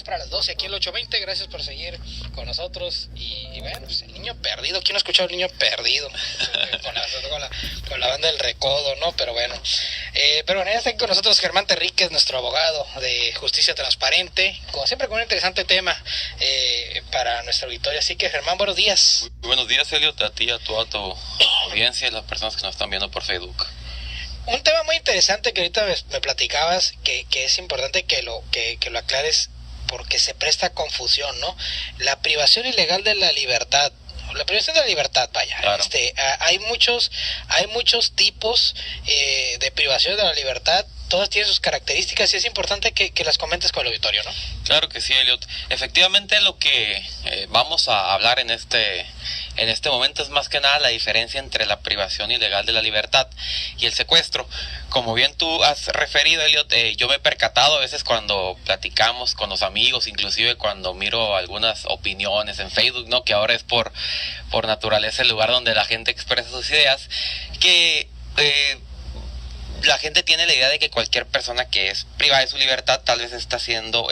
Para las 12 aquí el 820, gracias por seguir con nosotros. Y bueno, pues el niño perdido, ¿quién ha escuchado el niño perdido? Con la banda del Recodo, ¿no? Pero bueno, ya está aquí con nosotros Germán Terríquez, nuestro abogado de Justicia Transparente, como siempre con un interesante tema para nuestra auditorio. Así que Germán, buenos días. Muy buenos días, Elliot, a ti, a toda tu audiencia y las personas que nos están viendo por Facebook. Un tema muy interesante que ahorita me platicabas, que es importante que lo aclares, porque se presta confusión, ¿no? La privación ilegal de la libertad, vaya. Claro. Hay muchos tipos de privación de la libertad, todas tienen sus características y es importante que las comentes con el auditorio, ¿no? Claro que sí, Elliot. Efectivamente, lo que vamos a hablar en este momento es más que nada la diferencia entre la privación ilegal de la libertad y el secuestro. Como bien tú has referido, Elliot, yo me he percatado a veces cuando platicamos con los amigos, inclusive cuando miro algunas opiniones en Facebook, ¿no? Que ahora es por naturaleza el lugar donde la gente expresa sus ideas, que la gente tiene la idea de que cualquier persona que es privada de su libertad tal vez está siendo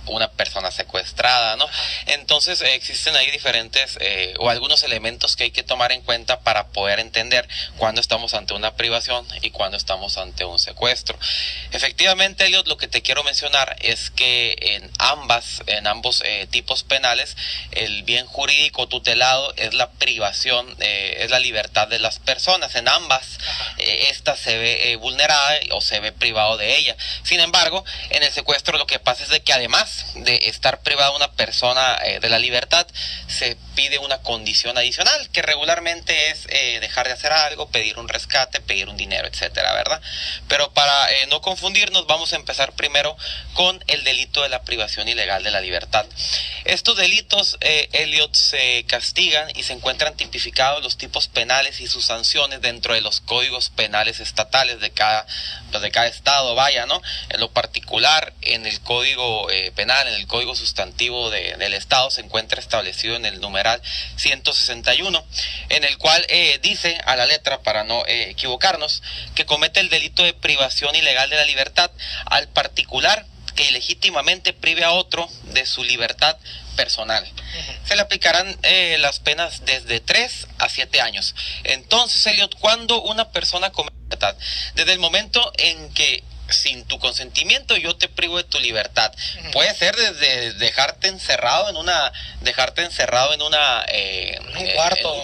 una persona secuestrada, ¿no? Entonces existen ahí diferentes o algunos elementos que hay que tomar en cuenta para poder entender cuándo estamos ante una privación y cuándo estamos ante un secuestro. Efectivamente, Elliot, lo que te quiero mencionar es que en ambos tipos penales, el bien jurídico tutelado es la privación, es la libertad de las personas. En ambas, esta se ve vulnerada o se ve privado de ella. Sin embargo, en el secuestro lo que pasa es de que además de estar privada una persona de la libertad, se pide una condición adicional, que regularmente es dejar de hacer algo, pedir un rescate, pedir un dinero, etcétera, ¿verdad? Pero para no confundirnos, vamos a empezar primero con el delito de la privación ilegal de la libertad. Estos delitos, Elliot, se castigan y se encuentran tipificados los tipos penales y sus sanciones dentro de los códigos penales estatales de cada estado, vaya, ¿no? En lo particular, en el código penal, en el código sustantivo del estado, se encuentra establecido en el numeral 161, en el cual dice a la letra, para no equivocarnos, que comete el delito de privación ilegal de la libertad al particular que ilegítimamente prive a otro de su libertad personal. Se le aplicarán las penas desde 3 a 7 años. Entonces, Elliot, cuando una persona comete libertad, desde el momento en que sin tu consentimiento yo te privo de tu libertad, puede ser desde dejarte encerrado en un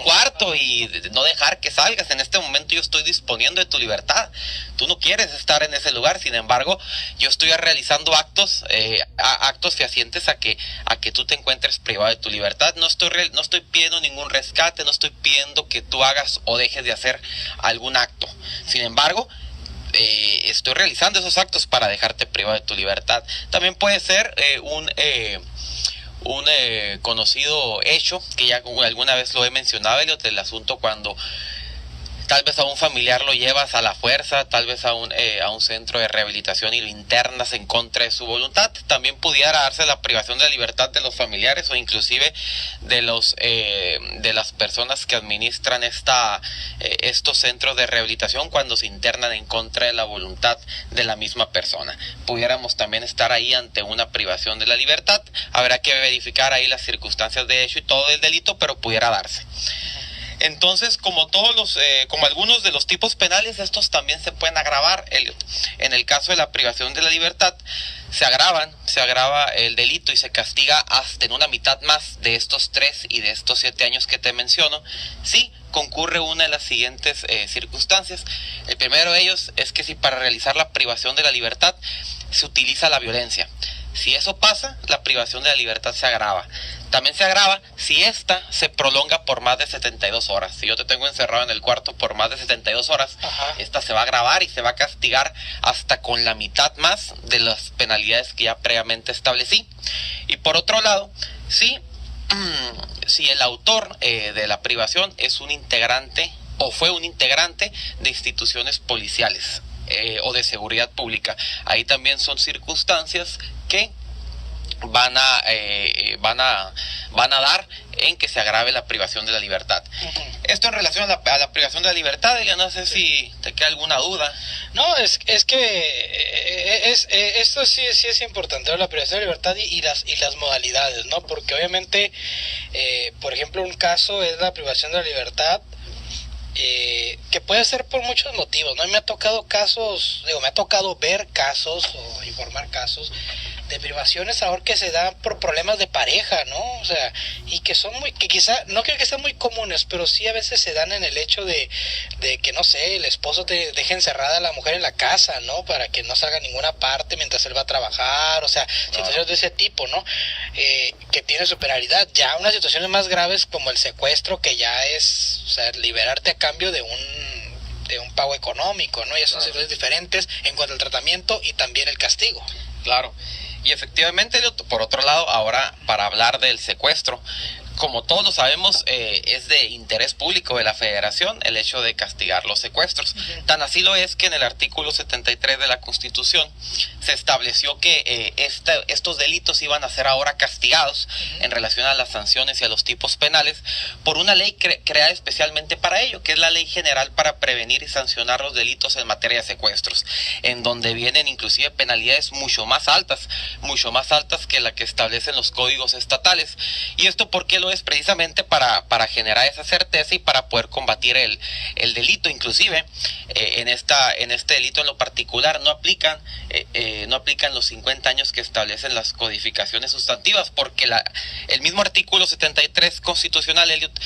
cuarto y no dejar que salgas. En este momento yo estoy disponiendo de tu libertad, tú no quieres estar en ese lugar, sin embargo yo estoy realizando actos fehacientes a que tú te encuentres privado de tu libertad. No estoy pidiendo ningún rescate, no estoy pidiendo que tú hagas o dejes de hacer algún acto, sin embargo estoy realizando esos actos para dejarte privado de tu libertad. También puede ser un conocido hecho, que ya alguna vez lo he mencionado, Elliot, el asunto cuando tal vez a un familiar lo llevas a la fuerza, tal vez a un centro de rehabilitación y lo internas en contra de su voluntad. También pudiera darse la privación de la libertad de los familiares o inclusive de las personas que administran estos centros de rehabilitación cuando se internan en contra de la voluntad de la misma persona. Pudiéramos también estar ahí ante una privación de la libertad. Habrá que verificar ahí las circunstancias de hecho y todo el delito, pero pudiera darse. Entonces, como algunos de los tipos penales, estos también se pueden agravar, Elliot. En el caso de la privación de la libertad, se agrava el delito y se castiga hasta en una mitad más de estos 3 y de estos 7 años que te menciono, si concurre una de las siguientes circunstancias. El primero de ellos es que si para realizar la privación de la libertad se utiliza la violencia. Si eso pasa, la privación de la libertad se agrava. También se agrava si esta se prolonga por más de 72 horas. Si yo te tengo encerrado en el cuarto por más de 72 horas, esta se va a agravar y se va a castigar hasta con la mitad más de las penalidades que ya previamente establecí. Y por otro lado, si el autor de la privación es un integrante o fue un integrante de instituciones policiales o de seguridad pública, ahí también son circunstancias que van a dar en que se agrave la privación de la libertad. Esto en relación a la privación de la libertad, ya no sé si te queda alguna duda. No, es que esto sí es importante, ¿no? La privación de libertad y las modalidades, ¿no? Porque obviamente, por ejemplo, un caso es la privación de la libertad, que puede ser por muchos motivos, ¿no? Me ha tocado casos, me ha tocado ver casos o informar casos de privaciones ahora que se dan por problemas de pareja, ¿no? O sea, y que son que quizá, no creo que sean muy comunes, pero sí a veces se dan en el hecho de que, no sé, el esposo te deja encerrada a la mujer en la casa, ¿no? Para que no salga a ninguna parte mientras él va a trabajar, o sea, situaciones de ese tipo, ¿no? Que tiene su penalidad. Ya unas situaciones más graves como el secuestro, que ya es, o sea, liberarte a cambio de un pago económico, ¿no? Ya son situaciones diferentes en cuanto al tratamiento y también el castigo. Claro. Y efectivamente, por otro lado, ahora para hablar del secuestro, como todos lo sabemos, es de interés público de la Federación el hecho de castigar los secuestros. Tan así lo es que en el artículo 73 de la Constitución se estableció que estos delitos iban a ser ahora castigados en relación a las sanciones y a los tipos penales por una ley creada especialmente para ello, que es la Ley General para prevenir y sancionar los delitos en materia de secuestros, en donde vienen inclusive penalidades mucho más altas que la que establecen los códigos estatales. ¿Y esto por qué lo es? Precisamente para generar esa certeza y para poder combatir el delito. Inclusive en este delito en lo particular no aplican los 50 años que establecen las codificaciones sustantivas, porque el mismo artículo 73 constitucional, Elliot,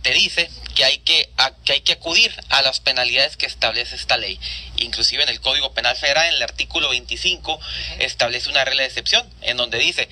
te dice que hay que acudir a las penalidades que establece esta ley. Inclusive en el Código Penal Federal, en el artículo 25, establece una regla de excepción en donde dice: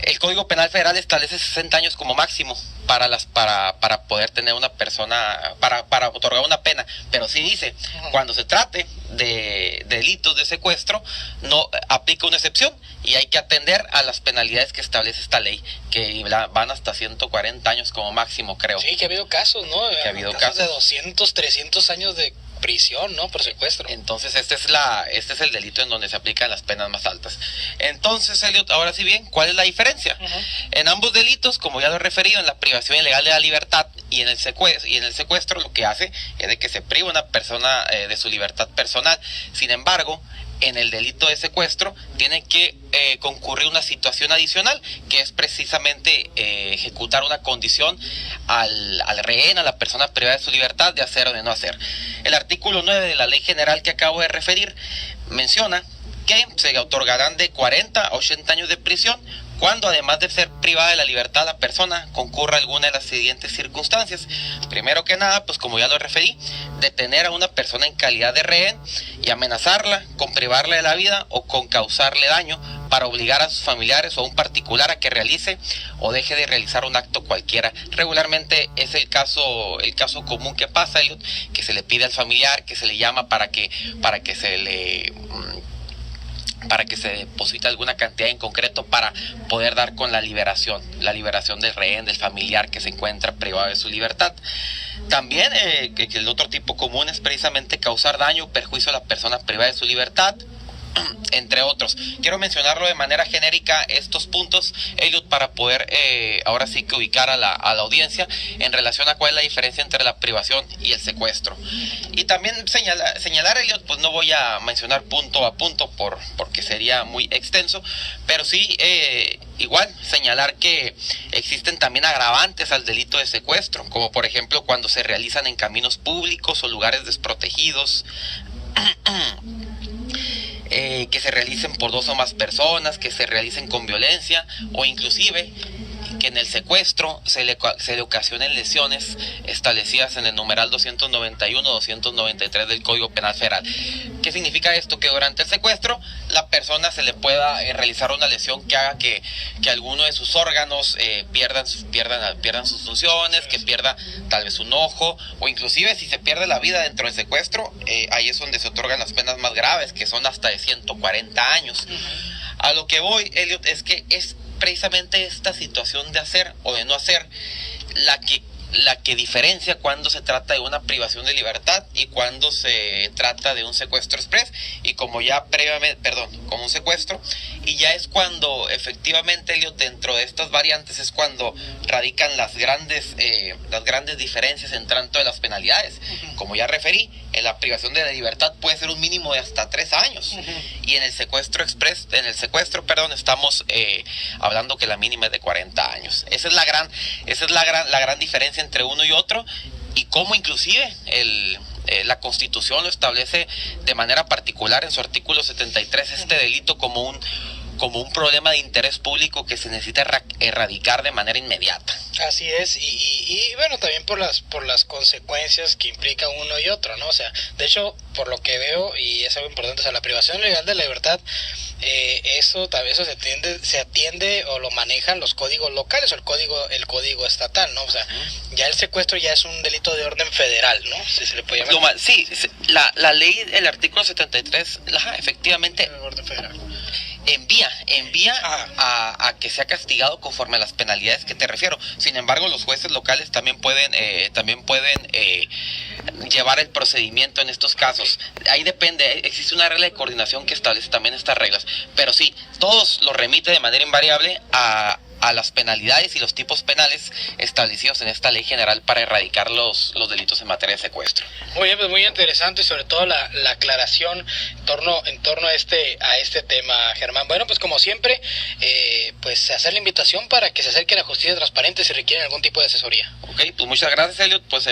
el Código Penal Federal establece 60 años como máximo para poder tener una persona, para otorgar una pena, pero sí dice, cuando se trate de delitos de secuestro, no aplica una excepción y hay que atender a las penalidades que establece esta ley, que van hasta 140 años como máximo, creo. Sí, que ha habido casos, ¿no? Que ha habido casos de 200, 300 años de prisión, ¿no? Por secuestro. Entonces este es el delito en donde se aplican las penas más altas. Entonces, Elliot, ahora sí bien, ¿cuál es la diferencia? En ambos delitos, como ya lo he referido, en la privación ilegal de la libertad y en el secuestro, lo que hace es de que se priva a una persona de su libertad personal. Sin embargo, en el delito de secuestro tiene que concurrir una situación adicional, que es precisamente ejecutar una condición al rehén, a la persona privada de su libertad, de hacer o de no hacer. El artículo 9 de la Ley General que acabo de referir menciona que se otorgarán de 40 a 80 años de prisión cuando, además de ser privada de la libertad, la persona concurra alguna de las siguientes circunstancias. Primero que nada, pues como ya lo referí, detener a una persona en calidad de rehén y amenazarla con privarle de la vida o con causarle daño para obligar a sus familiares o a un particular a que realice o deje de realizar un acto cualquiera. Regularmente es el caso común que pasa, que se le pide al familiar, que se le llama para que se deposite alguna cantidad en concreto para poder dar con la liberación del rehén, del familiar que se encuentra privado de su libertad. También que el otro tipo común es precisamente causar daño o perjuicio a la persona privada de su libertad, entre otros. Quiero mencionarlo de manera genérica estos puntos, Elliot, para poder ahora sí que ubicar a la audiencia en relación a cuál es la diferencia entre la privación y el secuestro. Y también señalar, Elliot, pues no voy a mencionar punto a punto porque sería muy extenso, pero sí igual señalar que existen también agravantes al delito de secuestro, como por ejemplo cuando se realizan en caminos públicos o lugares desprotegidos, que se realicen por 2 o más personas, que se realicen con violencia, o inclusive que en el secuestro se le ocasionen lesiones establecidas en el numeral 291-293 del Código Penal Federal. ¿Qué significa esto? Que durante el secuestro la persona se le pueda realizar una lesión que haga que alguno de sus órganos pierdan sus funciones, que pierda tal vez un ojo, o inclusive si se pierde la vida dentro del secuestro, ahí es donde se otorgan las penas más graves, que son hasta de 140 años. A lo que voy, Elliot, es que es precisamente esta situación de hacer o de no hacer la que la que diferencia cuando se trata de una privación de libertad y cuando se trata de un secuestro express, y como ya previamente, como un secuestro, y ya es cuando efectivamente, Elliot, dentro de estas variantes es cuando radican las grandes diferencias en tanto de las penalidades. Como ya referí, en la privación de la libertad puede ser un mínimo de hasta 3 años, y en el secuestro express, estamos hablando que la mínima es de 40 años. Esa es la gran diferencia entre uno y otro, y cómo inclusive la Constitución lo establece de manera particular en su artículo 73, este delito como un problema de interés público que se necesita erradicar de manera inmediata. Así es, y bueno, también por las consecuencias que implica uno y otro, ¿no? O sea, de hecho, por lo que veo, y es algo importante, o sea, la privación legal de la libertad, eso se atiende o lo manejan los códigos locales o el código estatal, ¿no? O sea, ya el secuestro ya es un delito de orden federal, ¿no? Si se le puede llamar. Sí, la ley, el artículo 73, efectivamente, orden federal envía a que sea castigado conforme a las penalidades que te refiero. Sin embargo, los jueces locales también pueden llevar el procedimiento en estos casos. Ahí depende, existe una regla de coordinación que establece también estas reglas, pero sí, todos lo remite de manera invariable a las penalidades y los tipos penales establecidos en esta ley general para erradicar los delitos en materia de secuestro. Muy bien, pues muy interesante, y sobre todo la aclaración en torno a este tema, Germán. Bueno, pues como siempre, pues hacer la invitación para que se acerquen a Justicia Transparente si requieren algún tipo de asesoría. Ok, pues muchas gracias, Elliot. Pues